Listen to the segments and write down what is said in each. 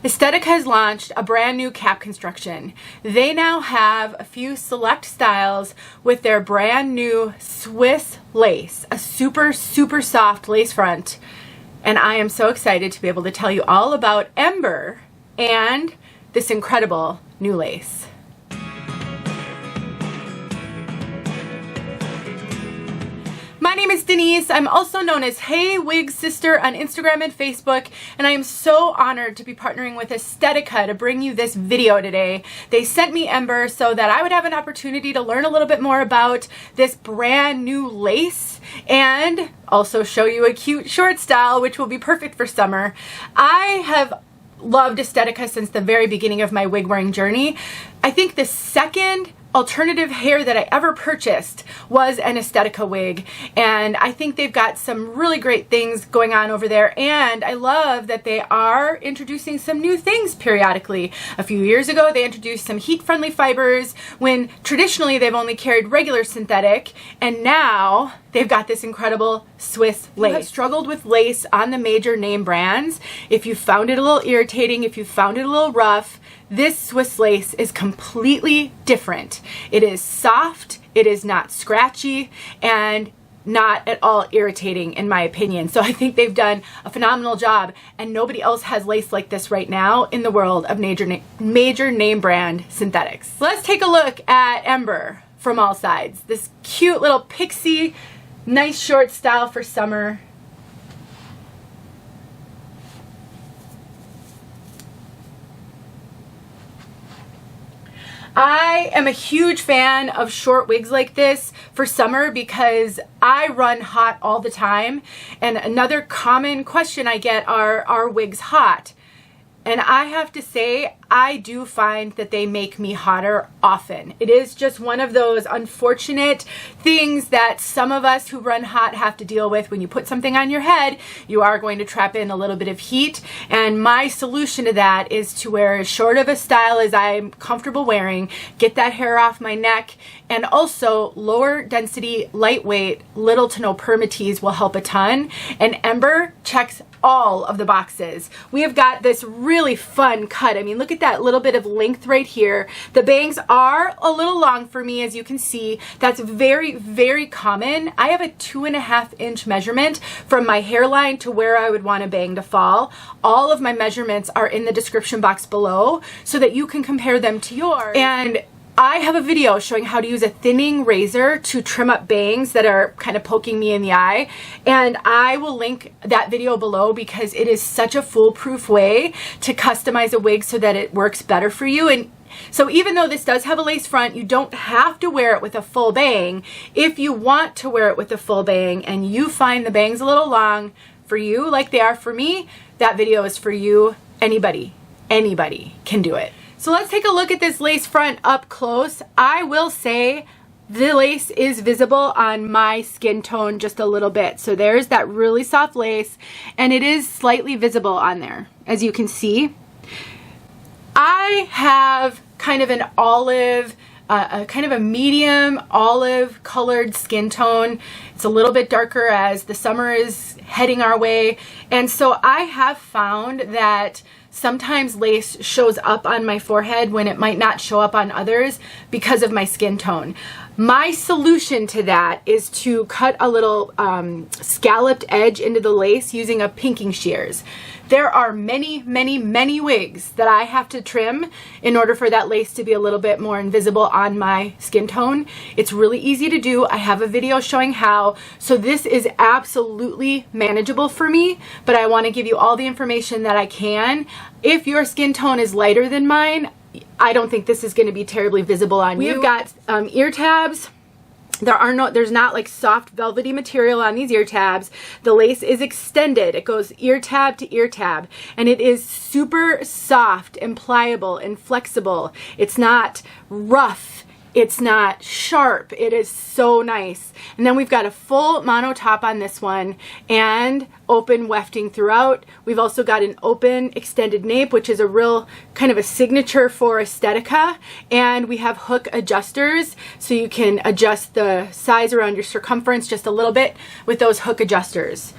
Estetica has launched a brand new cap construction. They now have a few select styles with their brand new Swiss lace, a super soft lace front. And I am so excited to be able to tell you all about Ember and this incredible new lace. My name is Denise. I'm also known as Hey Wig Sister on Instagram and Facebook, and I am so honored to be partnering with Estetica to bring you this video today. They sent me Ember so that I would have an opportunity to learn a little bit more about this brand new lace and also show you a cute short style, which will be perfect for summer. I have loved Estetica since the very beginning of my wig wearing journey. I think the second alternative hair that I ever purchased was an Estetica wig, and I think they've got some really great things going on over there, and I love that they are introducing some new things periodically. A few years ago they introduced some heat-friendly fibers when traditionally they've only carried regular synthetic, and now they've got this incredible Swiss lace. If you have struggled with lace on the major name brands, if you found it a little irritating, if you found it a little rough, this Swiss lace is completely different. It is soft, it is not scratchy, and not at all irritating in my opinion. So I think they've done a phenomenal job, and nobody else has lace like this right now in the world of major name brand synthetics. Let's take a look at Ember from all sides. This cute little pixie, nice short style for summer. I am a huge fan of short wigs like this for summer because I run hot all the time, and another common question I get are wigs hot? And I have to say, I do find that they make me hotter often. It is just one of those unfortunate things that some of us who run hot have to deal with. When you put something on your head, you are going to trap in a little bit of heat. And my solution to that is to wear as short of a style as I'm comfortable wearing, get that hair off my neck, and also lower density, lightweight, little to no permatease will help a ton. And Ember checks all of the boxes. We have got this really fun cut. I mean, look at that little bit of length right here. The bangs are a little long for me, as you can see. That's very common. I have a 2.5-inch measurement from my hairline to where I would want a bang to fall. All of my measurements are in the description box below so that you can compare them to yours. And I have a video showing how to use a thinning razor to trim up bangs that are kind of poking me in the eye, and I will link that video below because it is such a foolproof way to customize a wig so that it works better for you. And so even though this does have a lace front, you don't have to wear it with a full bang. If you want to wear it with a full bang and you find the bangs a little long for you like they are for me, that video is for you. Anybody can do it. So let's take a look at this lace front up close. I will say the lace is visible on my skin tone just a little bit. So there's that really soft lace, and it is slightly visible on there, as you can see. I have kind of an olive, kind of a medium olive colored skin tone. It's a little bit darker as the summer is heading our way. And so I have found that sometimes lace shows up on my forehead when it might not show up on others because of my skin tone. My solution to that is to cut a little scalloped edge into the lace using a pinking shears. There are many wigs that I have to trim in order for that lace to be a little bit more invisible on my skin tone. It's really easy to do. I have a video showing how. So this is absolutely manageable for me, but I want to give you all the information that I can. If your skin tone is lighter than mine, I don't think this is going to be terribly visible on you. We've got ear tabs. There's not like soft velvety material on these ear tabs. The lace is extended. It goes ear tab to ear tab, and it is super soft and pliable and flexible. It's not rough. It's not sharp. It is so nice. And then we've got a full mono top on this one and open wefting throughout. We've also got an open extended nape, which is a real kind of a signature for Estetica. And we have hook adjusters, so you can adjust the size around your circumference just a little bit with those hook adjusters.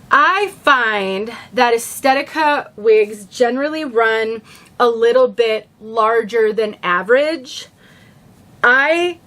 I find that Estetica wigs generally run a little bit larger than average. I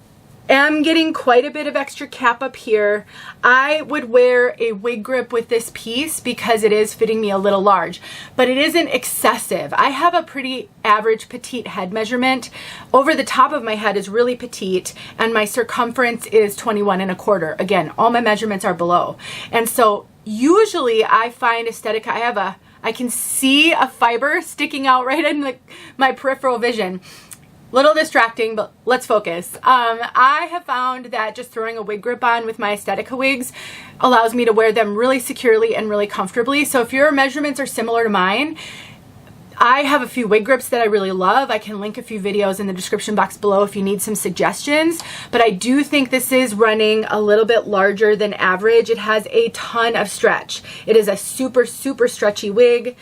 am getting quite a bit of extra cap up here. I would wear a wig grip with this piece because it is fitting me a little large, but it isn't excessive. I have a pretty average petite head measurement. Over the top of my head is really petite, and my circumference is 21 1/4. Again, all my measurements are below. And so usually I find Estetica, I can see a fiber sticking out right in my peripheral vision. Little distracting, but let's focus. I have found that just throwing a wig grip on with my Estetica wigs allows me to wear them really securely and really comfortably. So if your measurements are similar to mine, I have a few wig grips that I really love. I can link a few videos in the description box below if you need some suggestions, but I do think this is running a little bit larger than average. It has a ton of stretch. It is a super, super stretchy wig.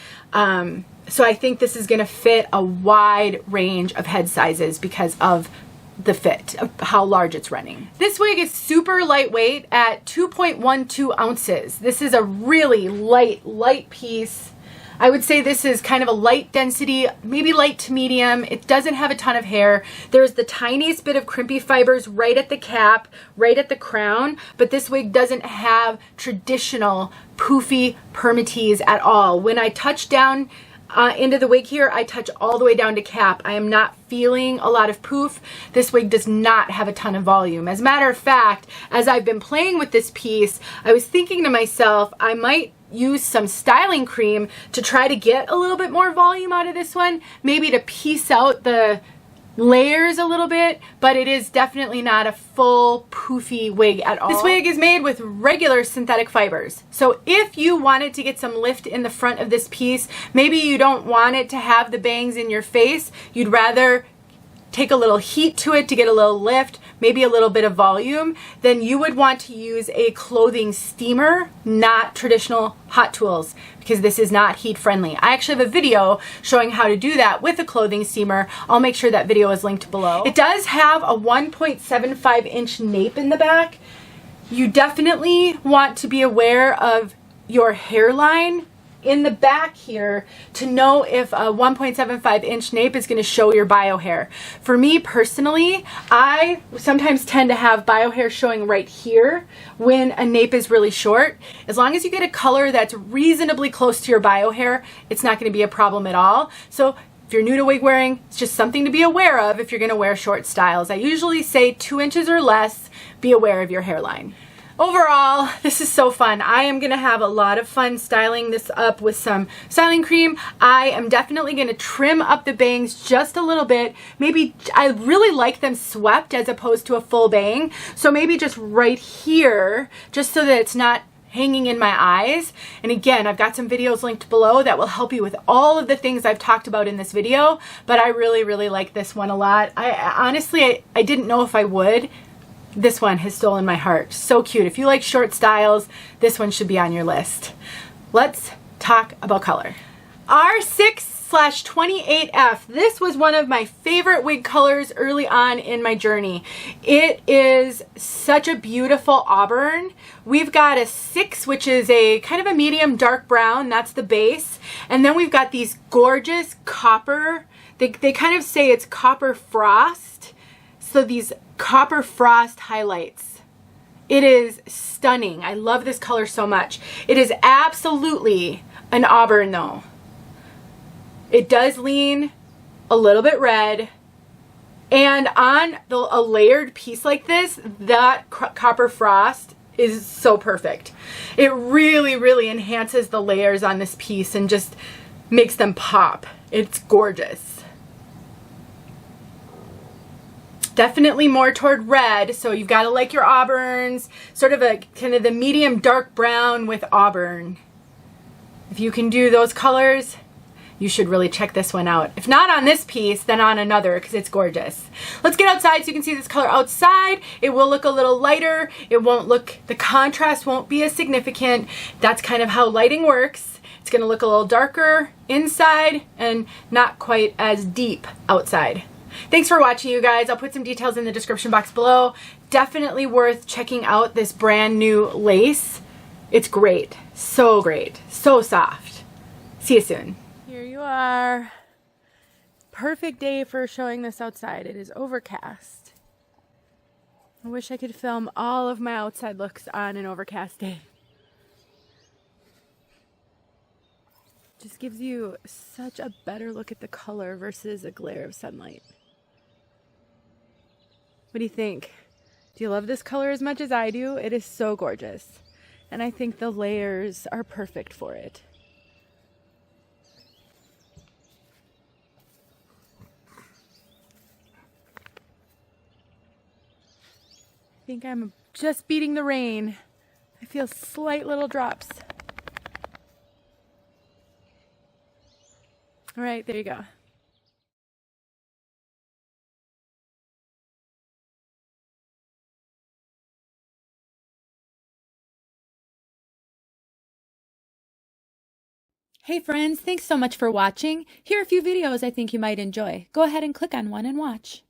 So I think this is going to fit a wide range of head sizes because of the fit, of how large it's running. This wig is super lightweight at 2.12 ounces. This is a really light piece. I would say this is kind of a light density, maybe light to medium. It doesn't have a ton of hair. There's the tiniest bit of crimpy fibers right at the cap, right at the crown, but this wig doesn't have traditional poofy permatease at all. When I touch down into the wig here, I touch all the way down to cap. I am not feeling a lot of poof. This wig does not have a ton of volume. As a matter of fact, as I've been playing with this piece, I was thinking to myself, I might use some styling cream to try to get a little bit more volume out of this one, maybe to piece out the layers a little bit, but it is definitely not a full poofy wig at all. This wig is made with regular synthetic fibers. So if you wanted to get some lift in the front of this piece, maybe you don't want it to have the bangs in your face, you'd rather take a little heat to it to get a little lift, maybe a little bit of volume, then you would want to use a clothing steamer, not traditional hot tools, because this is not heat friendly. I actually have a video showing how to do that with a clothing steamer. I'll make sure that video is linked below. It does have a 1.75-inch nape in the back. You definitely want to be aware of your hairline in the back here to know if a 1.75-inch nape is going to show your bio hair. For me personally, I sometimes tend to have bio hair showing right here when a nape is really short. As long as you get a color that's reasonably close to your bio hair, it's not going to be a problem at all. So if you're new to wig wearing, it's just something to be aware of if you're going to wear short styles. I usually say 2 inches or less, be aware of your hairline. Overall, this is so fun. I am going to have a lot of fun styling this up with some styling cream. I am definitely going to trim up the bangs just a little bit. Maybe, I really like them swept as opposed to a full bang. So maybe just right here, just so that it's not hanging in my eyes. And again, I've got some videos linked below that will help you with all of the things I've talked about in this video. But I really, really like this one a lot. Honestly, I didn't know if I would. This one has stolen my heart. So cute. If you like short styles, this one should be on your list. Let's talk about color. R6/28F. This was one of my favorite wig colors early on in my journey. It is such a beautiful auburn. We've got a 6, which is a kind of a medium dark brown. That's the base. And then we've got these gorgeous copper. They kind of say it's copper frost. So these copper frost highlights. It is stunning. I love this color so much. It is absolutely an auburn though. It does lean a little bit red, and on a layered piece like this, that copper frost is so perfect. It really, really enhances the layers on this piece and just makes them pop. It's gorgeous. Definitely more toward red, so you've got to like your auburns, sort of a kind of the medium dark brown with auburn. If you can do those colors, you should really check this one out. If not on this piece, then on another, because it's gorgeous. Let's get outside so you can see this color outside. It will look a little lighter. It won't look, the contrast won't be as significant. That's kind of how lighting works. It's going to look a little darker inside and not quite as deep outside. Thanks for watching, you guys. I'll put some details in the description box below. Definitely worth checking out this brand new lace. It's great. So great. So soft. See you soon. Here you are. Perfect day for showing this outside. It is overcast. I wish I could film all of my outside looks on an overcast day. Just gives you such a better look at the color versus a glare of sunlight. What do you think? Do you love this color as much as I do? It is so gorgeous. And I think the layers are perfect for it. I think I'm just beating the rain. I feel slight little drops. All right, there you go. Hey friends, thanks so much for watching. Here are a few videos I think you might enjoy. Go ahead and click on one and watch.